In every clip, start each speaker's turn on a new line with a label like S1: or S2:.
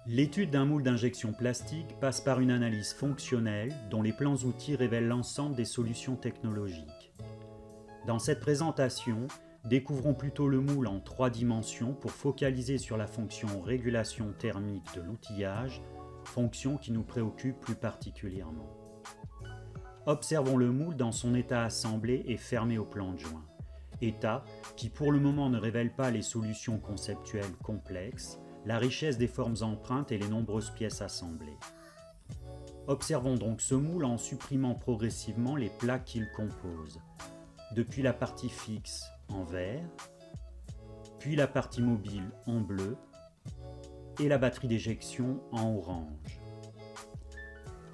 S1: L'étude d'un moule d'injection plastique passe par une analyse fonctionnelle dont les plans outils révèlent l'ensemble des solutions technologiques. Dans cette présentation, découvrons plutôt le moule en 3 dimensions pour focaliser sur la fonction régulation thermique de l'outillage, fonction qui nous préoccupe plus particulièrement. Observons le moule dans son état assemblé et fermé au plan de joint, état qui pour le moment ne révèle pas les solutions conceptuelles complexes, la richesse des formes empreintes et les nombreuses pièces assemblées. Observons donc ce moule en supprimant progressivement les plaques qu'il compose, depuis la partie fixe en vert, puis la partie mobile en bleu et la batterie d'éjection en orange.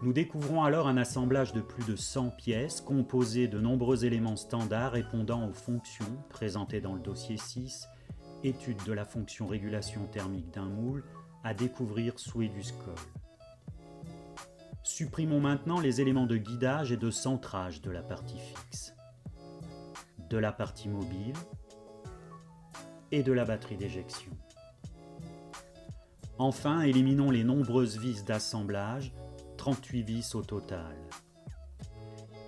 S1: Nous découvrons alors un assemblage de plus de 100 pièces composées de nombreux éléments standards répondant aux fonctions présentées dans le dossier 6, étude de la fonction régulation thermique d'un moule, à découvrir sous Eduscol. Supprimons maintenant les éléments de guidage et de centrage de la partie fixe, de la partie mobile et de la batterie d'éjection. Enfin, éliminons les nombreuses vis d'assemblage, 38 vis au total.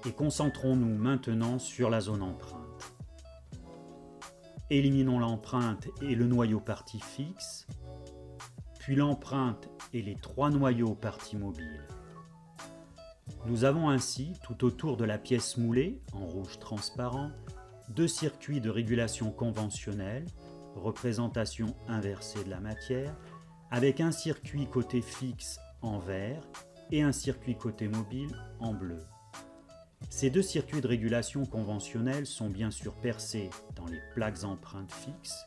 S1: Et concentrons-nous maintenant sur la zone empreinte. Éliminons l'empreinte et le noyau partie fixe, puis l'empreinte et les 3 noyaux partie mobile. Nous avons ainsi, tout autour de la pièce moulée, en rouge transparent, 2 circuits de régulation conventionnelle, représentation inversée de la matière, avec un circuit côté fixe en vert et un circuit côté mobile en bleu. Ces 2 circuits de régulation conventionnelle sont bien sûr percés dans les plaques empreintes fixes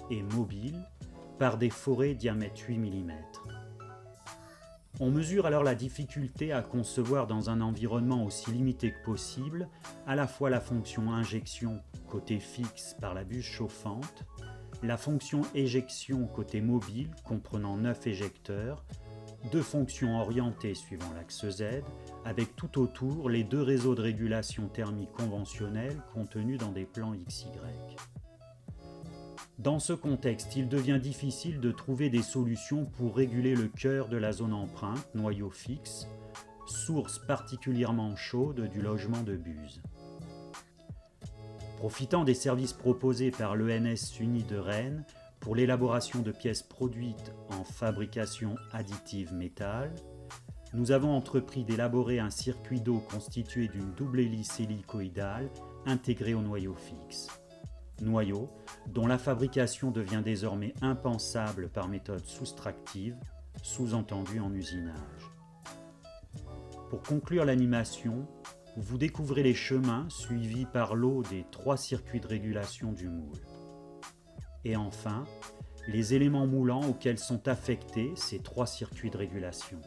S1: et mobiles par des forets diamètre 8 mm. On mesure alors la difficulté à concevoir dans un environnement aussi limité que possible à la fois la fonction injection côté fixe par la buse chauffante, la fonction éjection côté mobile comprenant 9 éjecteurs, 2 fonctions orientées suivant l'axe Z, avec tout autour les 2 réseaux de régulation thermique conventionnels contenus dans des plans XY. Dans ce contexte, il devient difficile de trouver des solutions pour réguler le cœur de la zone empreinte, noyau fixe, source particulièrement chaude du logement de buse. Profitant des services proposés par l'ENS Uni de Rennes pour l'élaboration de pièces produites en fabrication additive métal, nous avons entrepris d'élaborer un circuit d'eau constitué d'une double hélice hélicoïdale intégrée au noyau fixe. Noyau dont la fabrication devient désormais impensable par méthode soustractive, sous-entendue en usinage. Pour conclure l'animation, vous découvrez les chemins suivis par l'eau des 3 circuits de régulation du moule. Et enfin, les éléments moulants auxquels sont affectés ces 3 circuits de régulation.